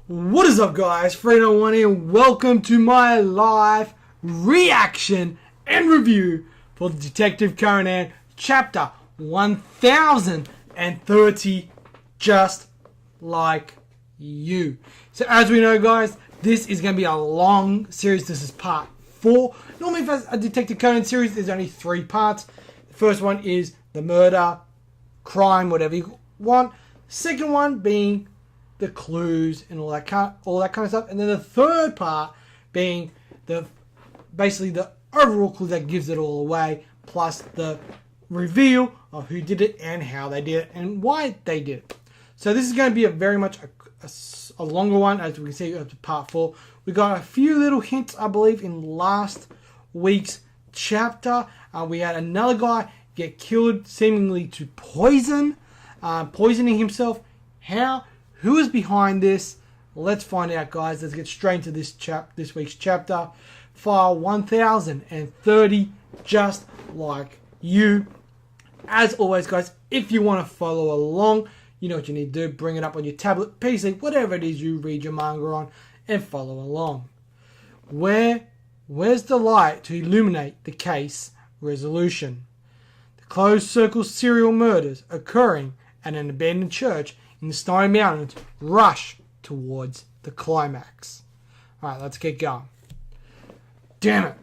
What is up, guys? Fredo1 here. Welcome to my live reaction and review for Detective Conan chapter 1030, Just Like You. So as we know, guys, this is going to be a long series. This is part 4. Normally for a Detective Conan series, there's only 3 parts. The first one is the murder, crime, whatever you want. Second one being the clues and all that kind of stuff, and then the third part being basically the overall clue that gives it all away, plus the reveal of who did it and how they did it and why they did it. So this is going to be a very much a longer one, as we can see up to part 4. We got a few little hints, I believe, in last week's chapter. We had another guy get killed, seemingly to poisoning himself. How? Who is behind this? Let's find out, guys. Let's get straight into this week's chapter. File 1030, Just Like You. As always, guys, if you want to follow along, you know what you need to do. Bring it up on your tablet, PC, whatever it is you read your manga on, and follow along. Where's the light to illuminate the case resolution? The closed circle serial murders occurring at an abandoned church in the Snowy Mountains rush towards the climax. Alright, let's get going. Damn it.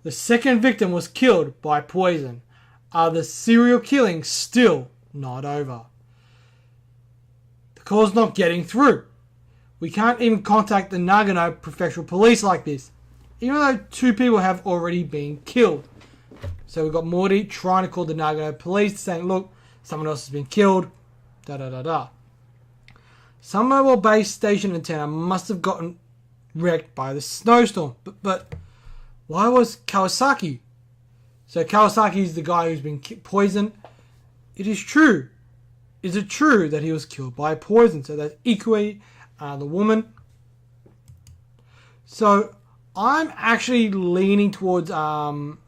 The second victim was killed by poison. Are the serial killings still not over? The call's not getting through. We can't even contact the Nagano professional police like this, even though 2 people have already been killed. So we've got Morty trying to call the Nagano police, saying, look, someone else has been killed. Some mobile base station antenna must have gotten wrecked by the snowstorm. But why was Kawasaki? So Kawasaki is the guy who's been poisoned. It is true. Is it true that he was killed by poison? So that's Ikue, the woman. So I'm actually leaning towards Nishino.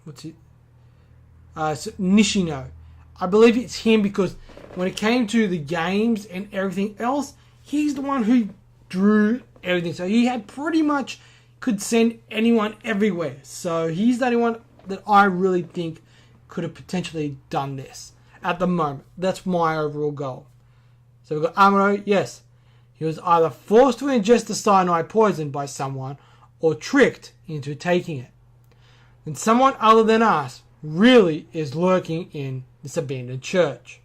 I believe it's him because when it came to the games and everything else, he's the one who drew everything. So he had pretty much could send anyone everywhere. So he's the only one that I really think could have potentially done this at the moment. That's my overall goal. So we've got Amuro. Yes, he was either forced to ingest the cyanide poison by someone or tricked into taking it. And someone other than us really is lurking in this abandoned church.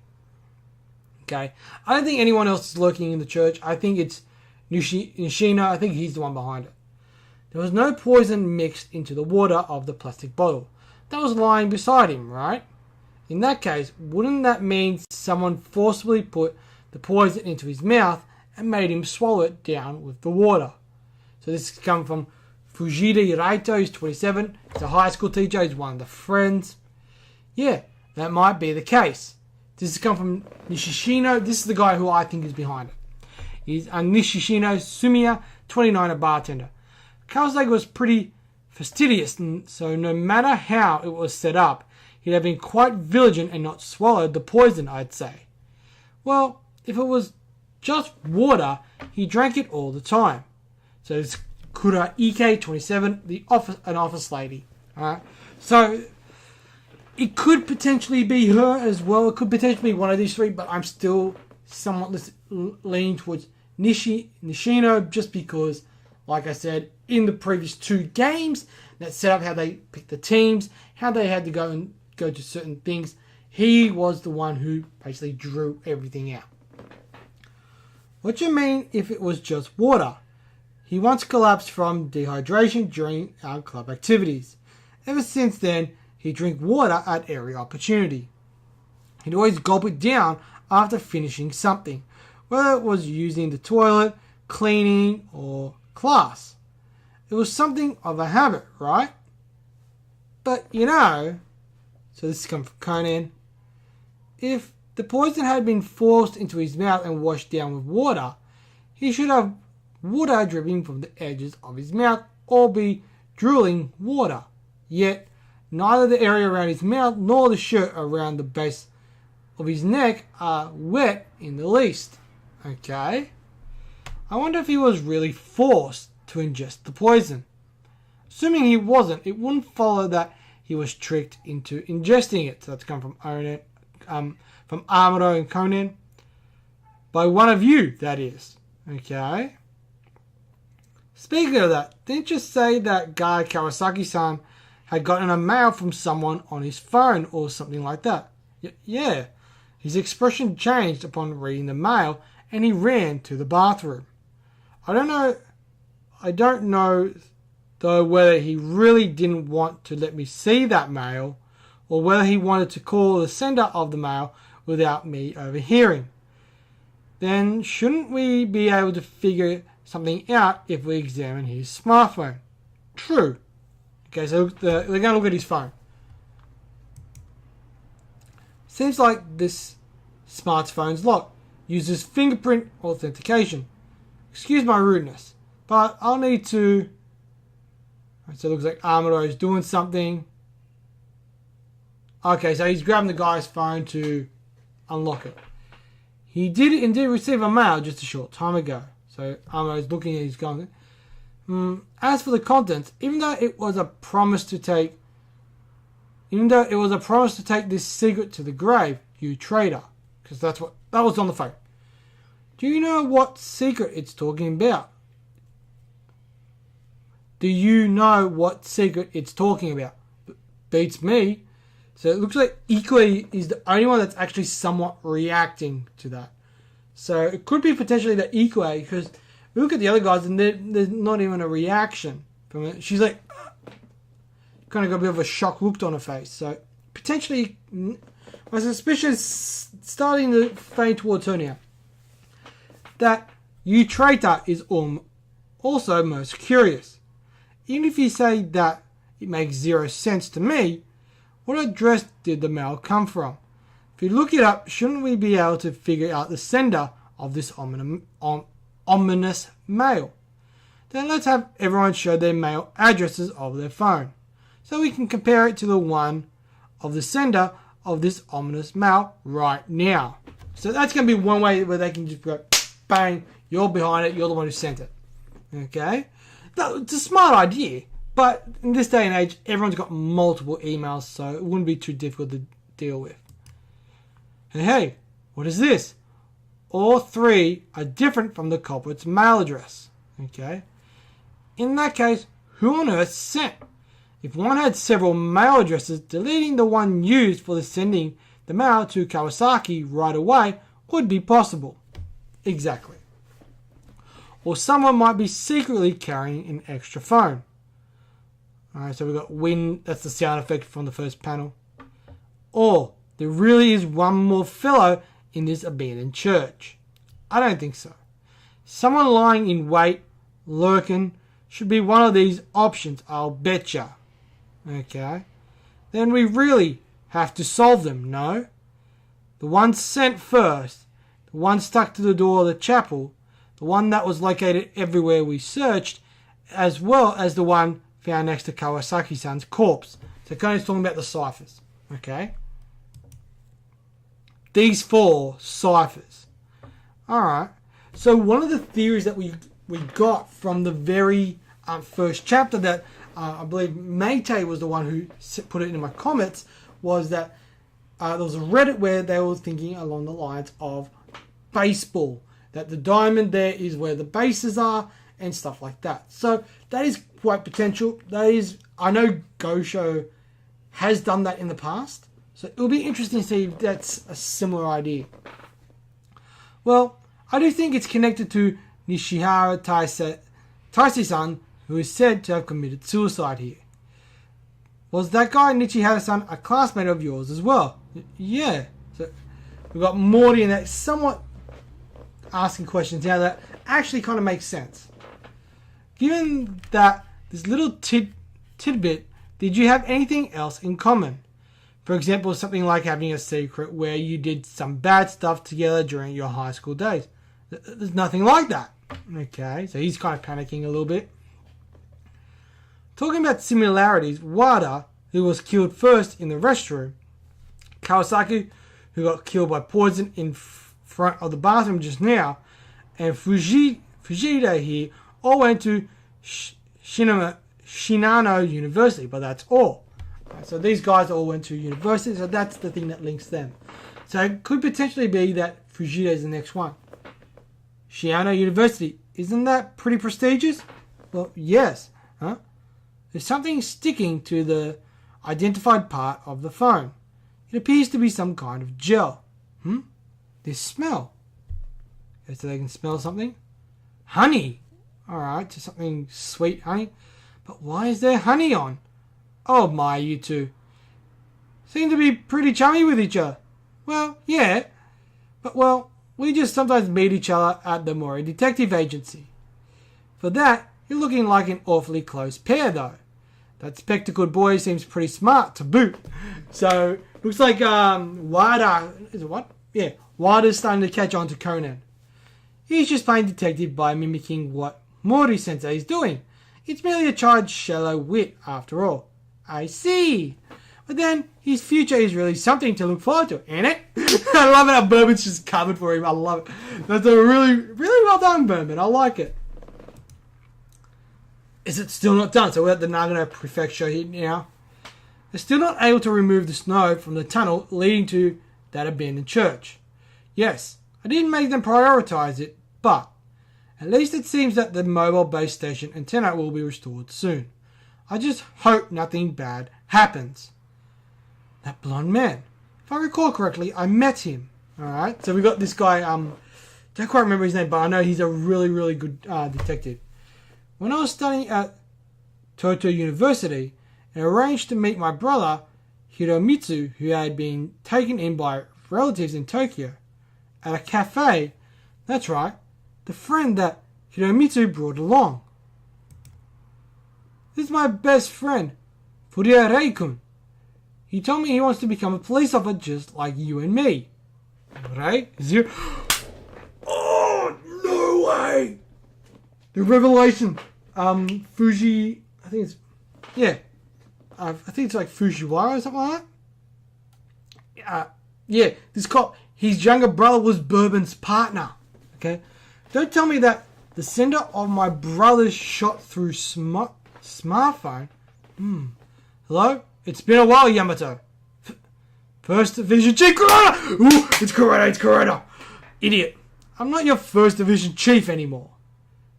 Okay, I don't think anyone else is lurking in the church. I think it's Nishino. I think he's the one behind it. There was no poison mixed into the water of the plastic bottle that was lying beside him, right? In that case, wouldn't that mean someone forcibly put the poison into his mouth and made him swallow it down with the water? So this comes from Fujita Iraito. He's 27. He's a high school teacher. He's one of the friends. Yeah, that might be the case. This has come from Nishishino. This is the guy who I think is behind it. He's Nishishino Sumiya, 29, a bartender. Kawasaki was pretty fastidious, and so no matter how it was set up, he'd have been quite vigilant and not swallowed the poison, I'd say. Well, if it was just water, he drank it all the time. So it's Kura Ike, 27, an office lady. Alright, so it could potentially be her as well. It could potentially be one of these 3, but I'm still somewhat leaning towards Nishino just because, like I said, in the previous 2 games, that set up how they picked the teams, how they had to go to certain things. He was the one who basically drew everything out. What do you mean if it was just water? He once collapsed from dehydration during our club activities. Ever since then, he'd drink water at every opportunity. He'd always gulp it down after finishing something, whether it was using the toilet, cleaning, or class. It was something of a habit, right? But you know, so this comes from Conan, if the poison had been forced into his mouth and washed down with water, he should have water dripping from the edges of his mouth or be drooling water. Yet, neither the area around his mouth nor the shirt around the base of his neck are wet in the least. Okay? I wonder if he was really forced to ingest the poison. Assuming he wasn't, it wouldn't follow that he was tricked into ingesting it. So that's come from Amuro and Conan. By one of you, that is. Okay. Speaking of that, didn't you say that guy Kawasaki-san had gotten a mail from someone on his phone or something like that? Yeah. His expression changed upon reading the mail and he ran to the bathroom. I don't know though whether he really didn't want to let me see that mail or whether he wanted to call the sender of the mail without me overhearing. Then shouldn't we be able to figure something out if we examine his smartphone? True. Okay, so they're going to look at his phone. Seems like this smartphone's lock uses fingerprint authentication. Excuse my rudeness, but I'll need to... So it looks like Amuro is doing something. Okay, so he's grabbing the guy's phone to unlock it. He did indeed receive a mail just a short time ago. So Amuro is looking at his going. As for the contents, even though it was a promise to take this secret to the grave, you traitor, because that was on the phone. Do you know what secret it's talking about? Do you know what secret it's talking about? Beats me. So it looks like Ikue is the only one that's actually somewhat reacting to that. So it could be potentially that Ikue, because we look at the other guys and there's not even a reaction from it. She's like, kind of got a bit of a shock look on her face. So potentially, my suspicion is starting to faint towards her now. That you traitor is also most curious. Even if you say that it makes zero sense to me, what address did the mail come from? If you look it up, shouldn't we be able to figure out the sender of this ominous mail? Then let's have everyone show their mail addresses of their phone, so we can compare it to the one of the sender of this ominous mail right now. So that's going to be one way where they can just go, bang, you're behind it, you're the one who sent it. Okay? It's a smart idea, but in this day and age, everyone's got multiple emails, so it wouldn't be too difficult to deal with. Hey, what is this? All three are different from the culprit's mail address. Okay? In that case, who on earth sent? If one had several mail addresses, deleting the one used for sending the mail to Kawasaki right away would be possible. Exactly. Or someone might be secretly carrying an extra phone. Alright, so we've got wind, that's the sound effect from the first panel. Or there really is one more fellow in this abandoned church. I don't think so. Someone lying in wait, lurking, should be one of these options, I'll betcha. Okay. Then we really have to solve them, no? The one sent first, the one stuck to the door of the chapel, the one that was located everywhere we searched, as well as the one found next to Kawasaki-san's corpse. So Conan's talking about the ciphers. Okay? These 4 ciphers. Alright. So one of the theories that we got from the very first chapter that I believe Mayte was the one who put it in my comments was that there was a Reddit where they were thinking along the lines of baseball. That the diamond there is where the bases are and stuff like that. So that is quite potential. I know Gosho has done that in the past. So it'll be interesting to see if that's a similar idea. Well, I do think it's connected to Nishihara Taisei-san, who is said to have committed suicide here. Was that guy, Nishihara-san, a classmate of yours as well? Yeah. So we've got Morty and that somewhat asking questions now that actually kind of makes sense. Given that this little tidbit, did you have anything else in common? For example, something like having a secret where you did some bad stuff together during your high school days. There's nothing like that. Okay, so he's kind of panicking a little bit. Talking about similarities, Wada, who was killed first in the restroom, Kawasaki, who got killed by poison in front of the bathroom just now, and Fujita here all went to Shinano University, but that's all. Right, so these guys all went to university, so that's the thing that links them. So it could potentially be that Fujita is the next one. Shinano University, isn't that pretty prestigious? Well, yes. Huh? There's something sticking to the identified part of the phone. It appears to be some kind of gel. This smell. Okay, so they can smell something. Honey. Alright, so something sweet honey. But why is there honey on? Oh my, you two. Seem to be pretty chummy with each other. Well, yeah. But well, we just sometimes meet each other at the Mori Detective Agency. For that, you're looking like an awfully close pair though. That spectacled boy seems pretty smart to boot. So, looks like Wada, is it what? Yeah, Wada's starting to catch on to Conan. He's just playing detective by mimicking what Mori-sensei is doing. It's merely a child's shallow wit after all. I see. But then, his future is really something to look forward to, ain't it? I love it how Bourbon's just covered for him. I love it. That's a really, really well done, Bourbon. I like it. Is it still not done? So we're at the Nagano Prefecture here now. They're still not able to remove the snow from the tunnel leading to that abandoned church. Yes, I didn't make them prioritise it, but at least it seems that the mobile base station antenna will be restored soon. I just hope nothing bad happens. That blonde man. If I recall correctly, I met him. Alright, so we got this guy, don't quite remember his name, but I know he's a really, really good detective. When I was studying at Toto University, I arranged to meet my brother, Hiromitsu, who had been taken in by relatives in Tokyo, at a cafe. That's right, the friend that Hiromitsu brought along. This is my best friend, Furia Rei-kun. He told me he wants to become a police officer just like you and me. Right? Oh, no way! The revelation. Fuji, I think it's, yeah. I think it's like Fujiwara or something like that. Yeah, this cop, his younger brother was Bourbon's partner. Okay? Don't tell me that the sender of my brother's shot through smartphone. Hello? It's been a while, Yamato. First Division Chief Corona! Ooh, it's Corona. Idiot. I'm not your First Division Chief anymore.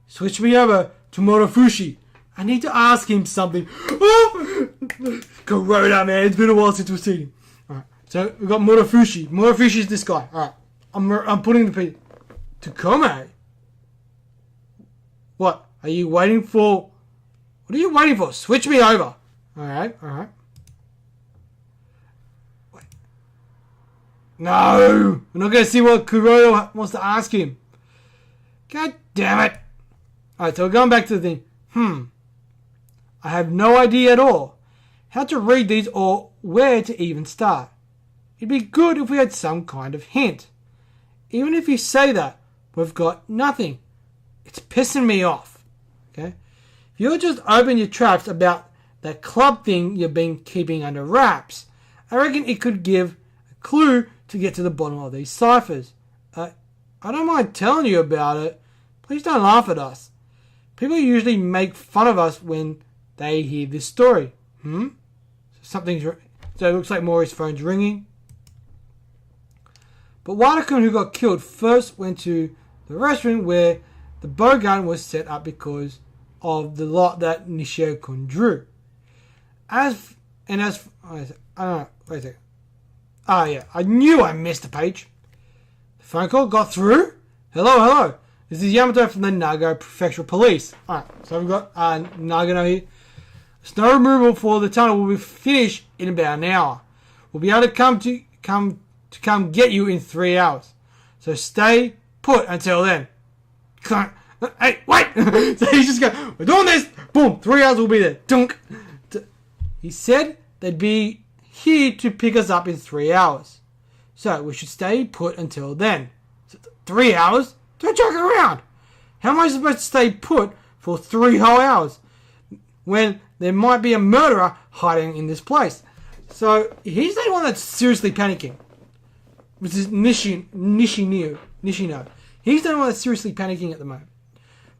Switch me over to Morofushi. I need to ask him something. Oh! Corona, man. It's been a while since we've seen him. Alright, so we've got Morofushi. Morofushi's this guy. Alright, I'm putting the P. Takome? What? Are you waiting for... What are you waiting for? Switch me over. Alright. Wait. No! We're not going to see what Kuroda wants to ask him. God damn it. Alright, so we're going back to the thing. I have no idea at all how to read these or where to even start. It'd be good if we had some kind of hint. Even if you say that, we've got nothing. It's pissing me off. Okay? If you'll just open your traps about that club thing you've been keeping under wraps, I reckon it could give a clue to get to the bottom of these ciphers. I don't mind telling you about it. Please don't laugh at us. People usually make fun of us when they hear this story. So it looks like Mori's phone's ringing. But Wada-kun, who got killed, first went to the restaurant where the bow gun was set up because of the lot that Nishio-kun drew. I don't know, wait a second. Oh yeah, I knew I missed a page. The phone call got through. Hello. This is Yamato from the Nagano Prefectural Police. Alright, so we've got Nagano here. Snow removal for the tunnel will be finished in about an hour. We'll be able to come get you in 3 hours. So stay put until then. Hey, wait! So he's just going, we're doing this! Boom! 3 hours we'll be there. Dunk! He said they'd be here to pick us up in 3 hours. So we should stay put until then. So 3 hours? Don't joke around. How am I supposed to stay put for 3 whole hours when there might be a murderer hiding in this place? So he's the one that's seriously panicking. Which is Nishino. He's the one that's seriously panicking at the moment.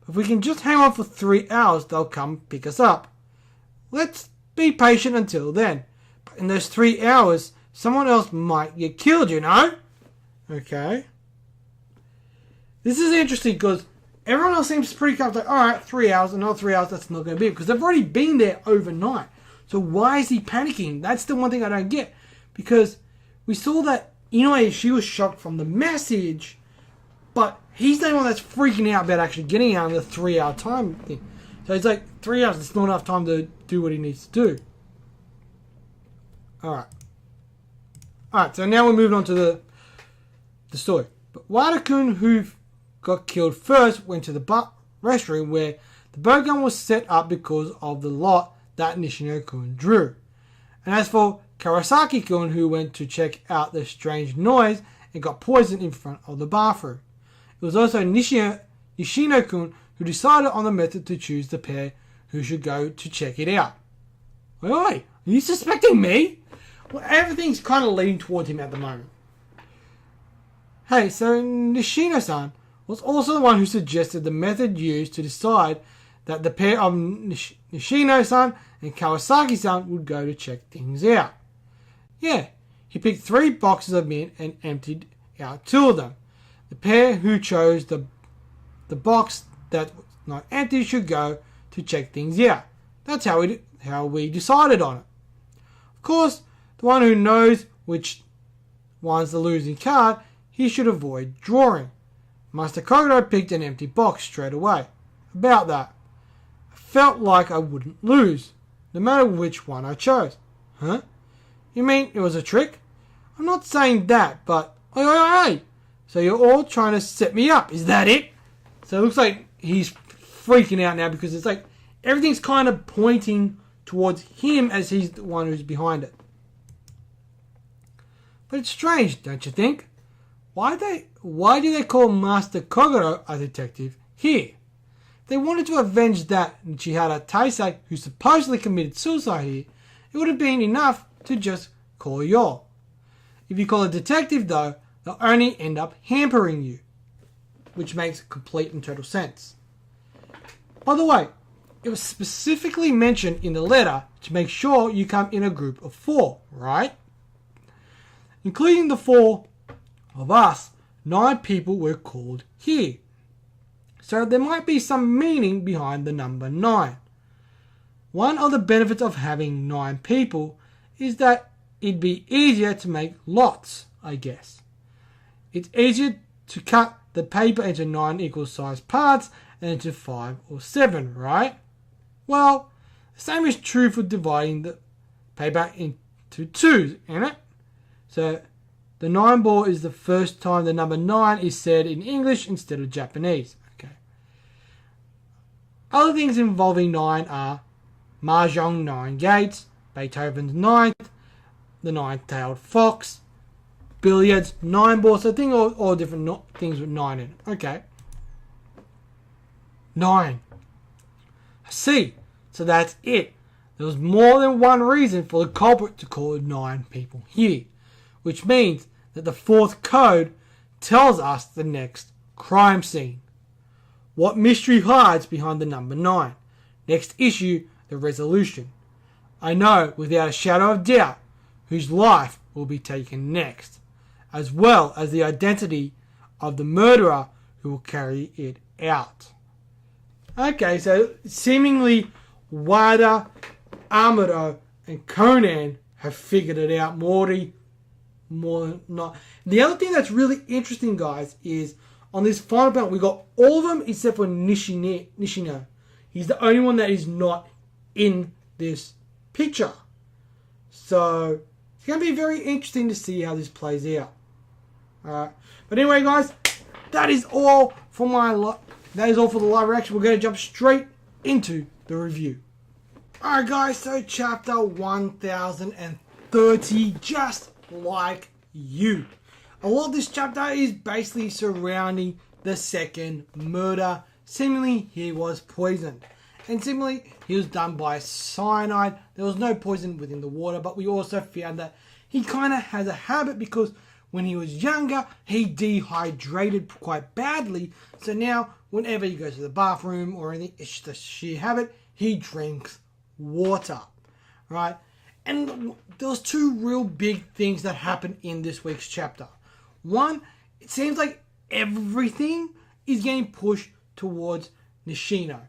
If we can just hang on for 3 hours, they'll come pick us up. Let's be patient until then. But in those 3 hours, someone else might get killed, you know? Okay. This is interesting because everyone else seems pretty comfortable. Like, alright, 3 hours, another 3 hours, that's not going to be it. Because they've already been there overnight. So why is he panicking? That's the one thing I don't get. Because we saw that, in a way, she was shocked from the message, but he's the one that's freaking out about actually getting out in the 3 hour time thing. So it's like 3 hours, it's not enough time to do what he needs to do. Alright. Alright, so now we're moving on to the story. But Wada-kun, who got killed first, went to the restroom where the bow gun was set up because of the lot that Nishino-kun drew. And as for Karasaki-kun, who went to check out the strange noise and got poisoned in front of the bathroom. It was also Nishino-kun who decided on the method to choose the pair who should go to check it out. Wait, are you suspecting me? Well, everything's kind of leading towards him at the moment. Hey, so Nishino-san was also the one who suggested the method used to decide that the pair of Nishino-san and Kawasaki-san would go to check things out. Yeah, he picked 3 boxes of mint and emptied out 2 of them. The pair who chose the box that was not empty should go to check things out. That's how we decided on it. Of course, the one who knows which one's the losing card, he should avoid drawing. Master Kogoro picked an empty box straight away. About that, I felt like I wouldn't lose, no matter which one I chose. Huh? You mean it was a trick? I'm not saying that, but... Hey! So you're all trying to set me up, is that it? So it looks like he's freaking out now because it's like everything's kind of pointing towards him as he's the one who's behind it. But it's strange, don't you think? Why do they call Master Kogoro a detective here? If they wanted to avenge that Nichihara Taisei who supposedly committed suicide here, it would have been enough to just call Yo. If you call a detective though, they'll only end up hampering you. Which makes complete and total sense. By the way, it was specifically mentioned in the letter to make sure you come in a group of 4, right? Including the 4 of us, 9 people were called here. So there might be some meaning behind the number 9. One of the benefits of having 9 people is that it'd be easier to make lots, I guess. It's easier to cut the paper into 9 equal sized parts and into 5 or 7, right? Well, the same is true for dividing the paper into 2s, isn't it? So the 9 ball is the first time the number 9 is said in English instead of Japanese. Okay. Other things involving 9 are Mahjong 9 Gates, Beethoven's Ninth, the Nine-Tailed Fox, billiards, 9 balls. So I think all different things with 9 in it. Okay. 9. I see. So that's it. There was more than one reason for the culprit to call 9 people here. Which means that the 4th code tells us the next crime scene. What mystery hides behind the number 9? Next issue, the resolution. I know without a shadow of doubt whose life will be taken next, as well as the identity of the murderer who will carry it out. Okay, so seemingly Wada, Amuro, and Conan have figured it out. Morty, more not. The other thing that's really interesting, guys, is on this final panel, we got all of them except for Nishino. He's the only one that is not in this picture. So it's going to be very interesting to see how this plays out. Alright. But anyway, guys, that is all for the live reaction. We're going to jump straight into the review. Alright, guys, so chapter 1030, just like you. A lot of this chapter is basically surrounding the second murder. Seemingly, he was poisoned. And seemingly, he was done by cyanide. There was no poison within the water, but we also found that he kind of has a habit because when he was younger, he dehydrated quite badly. So now, whenever he goes to the bathroom or anything, it's just a sheer habit, he drinks water, right? And there's two real big things that happen in this week's chapter. One, it seems like everything is getting pushed towards Nishino.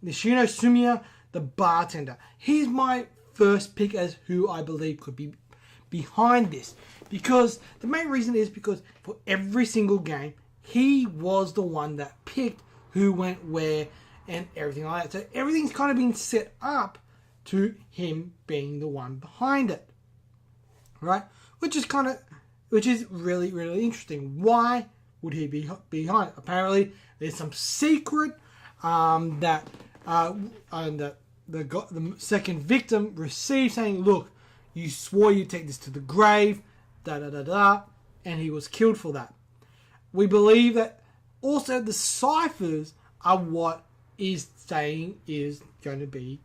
Nishino Sumiya, the bartender. He's my first pick as who I believe could be behind this. Because the main reason is because for every single game, he was the one that picked who went where and everything like that. So everything's kind of been set up to him being the one behind it. Right? Which is really, really interesting. Why would he be behind it? Apparently, there's some secret that the second victim received saying, look, you swore you'd take this to the grave, and he was killed for that. We believe that also the ciphers are what is saying is going to be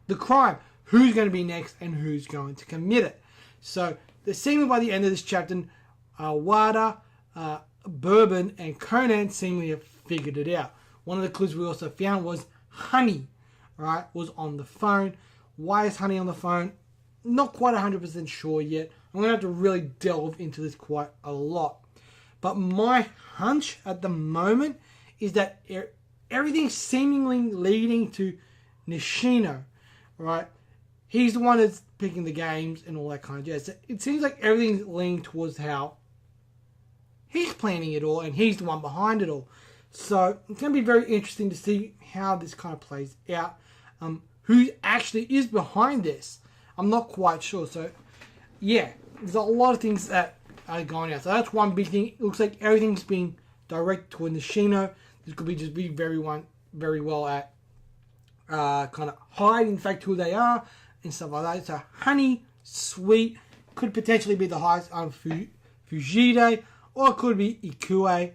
the crime. Who's going to be next and who's going to commit it. So, the seemingly by the end of this chapter, Wada, Bourbon, and Conan seemingly have figured it out. One of the clues we also found was Honey, right, was on the phone. Why is Honey on the phone? Not quite 100% sure yet. I'm going to have to really delve into this quite a lot. But my hunch at the moment is that everything's seemingly leading to Nishino, right? He's the one that's picking the games and all that kind of jazz. So it seems like everything's leaning towards how he's planning it all and he's the one behind it all. So it's going to be very interesting to see how this kind of plays out. Who actually is behind this? I'm not quite sure. So, yeah, there's a lot of things that are going out. So that's one big thing. It looks like everything's being directed toward Nishino. This could be just be very well at kind of hiding, in fact, who they are and stuff like that. So Honey, Sweet, could potentially be the highest on Fujide, or it could be Ikue.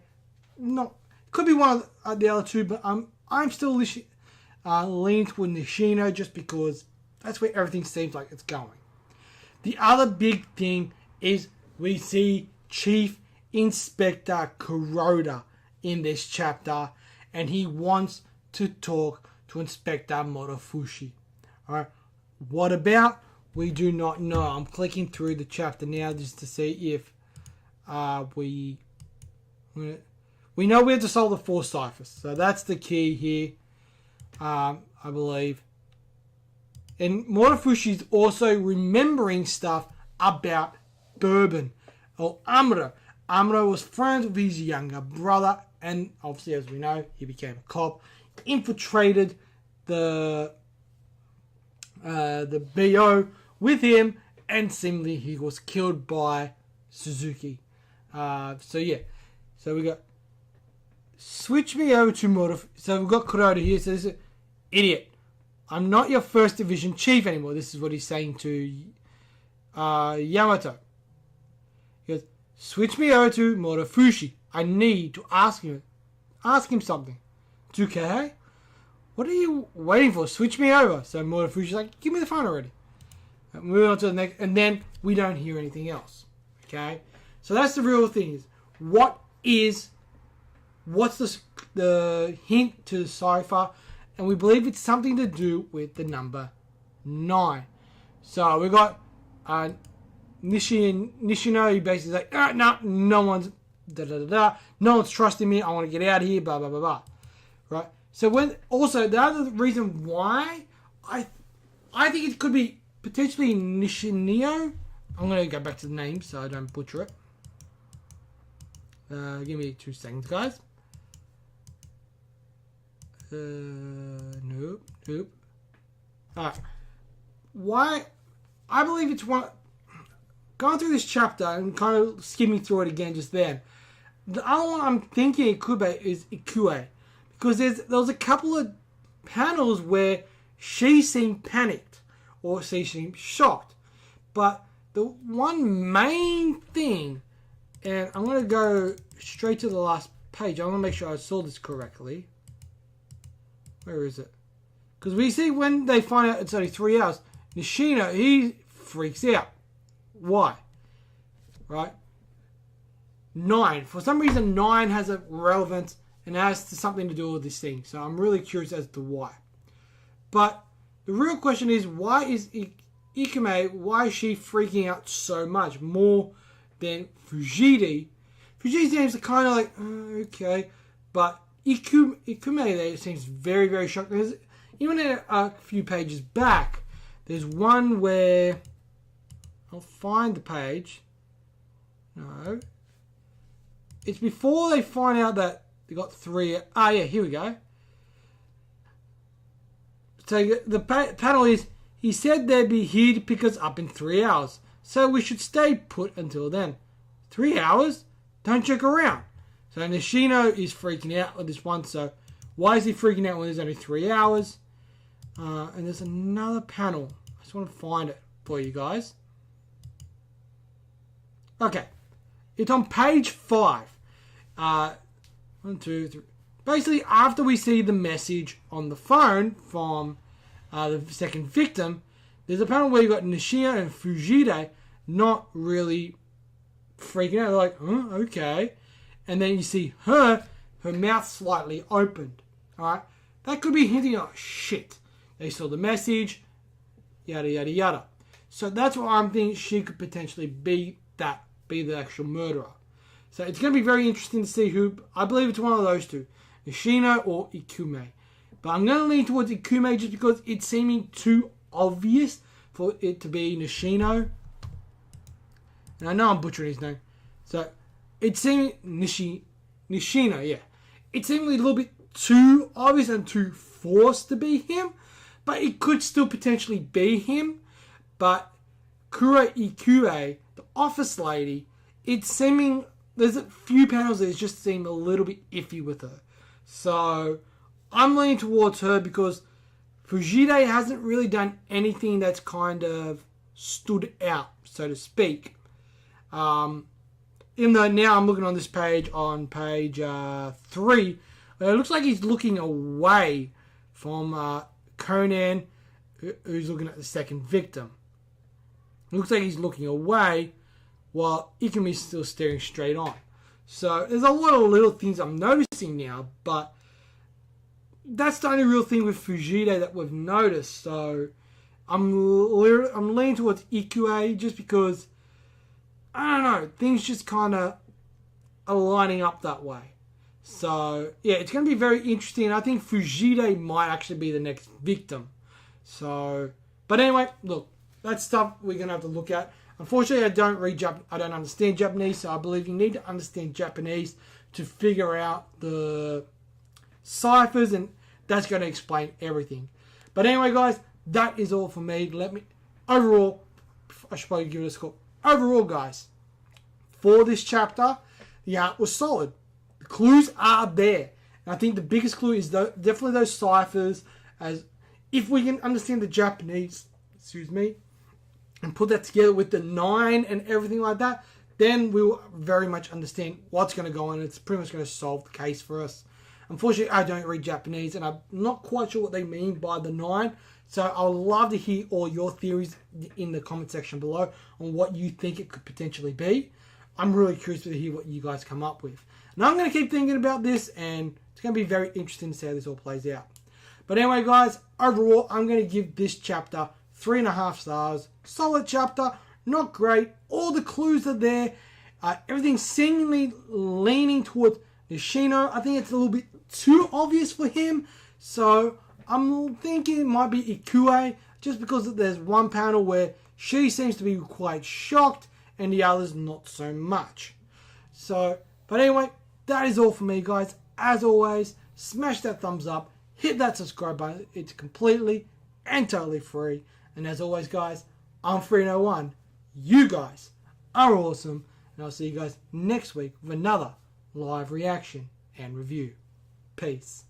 No, could be one of the other two, but I'm still leaning toward Nishino just because that's where everything seems like it's going. The other big thing is we see Chief Inspector Kuroda in this chapter, and he wants to talk to Inspector Motofushi. Alright, what about? We do not know. I'm clicking through the chapter now just to see if we know we have to solve the 4 ciphers. So that's the key here, I believe. And Motofushi's also remembering stuff about Bourbon or Amuro. Amuro was friends with his younger brother, and obviously, as we know, he became a cop, infiltrated the BO with him, and seemingly he was killed by Suzuki. So yeah, so we got switch me over to Motofushi. So we've got Kuroda here. So this is idiot. I'm not your first division chief anymore. This is what he's saying to Yamato. He goes, switch me over to Motofushi. I need to ask him something. 2K? What are you waiting for? Switch me over. So Motofushi's like, give me the phone already. Moving on to the next, and then we don't hear anything else. Okay? So that's the real thing is, what's the hint to the cipher? And we believe it's something to do with the number 9. So we got Nishino, he basically like, no one's no one's trusting me, I want to get out of here, blah blah blah blah. Right? So when also the other reason why I think it could be potentially Nishinio. I'm gonna go back to the name so I don't butcher it. Give me 2 seconds, guys. Nope. Alright. Why? I believe it's one. Going through this chapter and kind of skimming through it again just then. The other one I'm thinking it could be is Ikue. Because there was a couple of panels where she seemed panicked or she seemed shocked. But the one main thing, and I'm going to go straight to the last page. I want to make sure I saw this correctly. Where is it? Because we see when they find out it's only 3 hours, Nishino, he freaks out. Why? Right? 9. For some reason, 9 has a relevance and has something to do with this thing. So I'm really curious as to why. But the real question is, why is Ikume, why is she freaking out so much? More than Fujita. Fujita seems kind of like, okay. But Ikume there seems very, very shocked. There's, even a few pages back, there's one where, I'll find the page. No. It's before they find out that they got 3. Ah, yeah, here we go. So the panel is, he said they'd be here to pick us up in 3 hours. So we should stay put until then. 3 hours? Don't check around. So Nishino is freaking out with this one. So why is he freaking out when there's only 3 hours? And there's another panel. I just want to find it for you guys. Okay. It's on page 5. 1, 2, 3. Basically, after we see the message on the phone from the second victim, there's a panel where you've got Nishino and Fujita not really freaking out. They're like, okay. And then you see her mouth slightly opened. Alright? That could be hinting, oh shit. They saw the message, yada yada yada. So that's what I'm thinking, she could potentially be the actual murderer. So it's going to be very interesting to see who, I believe it's one of those two, Nishino or Ikume. But I'm going to lean towards Ikume just because it's seeming too obvious for it to be Nishino. And I know I'm butchering his name. So it's seeming Nishino, yeah. It's seeming a little bit too obvious and too forced to be him. But it could still potentially be him. But Kuro Ikue, the office lady, it's seeming, there's a few panels that just seem a little bit iffy with her. So I'm leaning towards her because Fujita hasn't really done anything that's kind of stood out, so to speak. Even though now I'm looking on this page, on page 3, it looks like he's looking away from Conan, who's looking at the second victim. It looks like he's looking away while Ikume's still staring straight on. So there's a lot of little things I'm noticing now, but that's the only real thing with Fujita that we've noticed. So I'm leaning towards Ikue just because, I don't know, things just kind of are lining up that way. So yeah, it's going to be very interesting. I think Fujita might actually be the next victim. So, but anyway, look, that's stuff we're going to have to look at. Unfortunately, I don't understand Japanese, so I believe you need to understand Japanese to figure out the ciphers, and that's going to explain everything. But anyway, guys, that is all for me. Overall, I should probably give it a score. Overall, guys, for this chapter, the art was solid. The clues are there. And I think the biggest clue is definitely those ciphers, as if we can understand the Japanese, and put that together with the 9 and everything like that, then we'll very much understand what's going to go on. It's pretty much going to solve the case for us. Unfortunately, I don't read Japanese, and I'm not quite sure what they mean by the 9. So I would love to hear all your theories in the comment section below on what you think it could potentially be. I'm really curious to hear what you guys come up with. And I'm going to keep thinking about this, and it's going to be very interesting to see how this all plays out. But anyway, guys, overall, I'm going to give this chapter 3.5 stars. Solid chapter, not great. All the clues are there. Everything's seemingly leaning towards Nishino. I think it's a little bit too obvious for him. So I'm thinking it might be Ikue, just because there's one panel where she seems to be quite shocked and the others not so much. So, but anyway, that is all for me, guys. As always, smash that thumbs up, hit that subscribe button. It's completely and totally free. And as always, guys, I'm Free101. You guys are awesome. And I'll see you guys next week with another live reaction and review. Peace.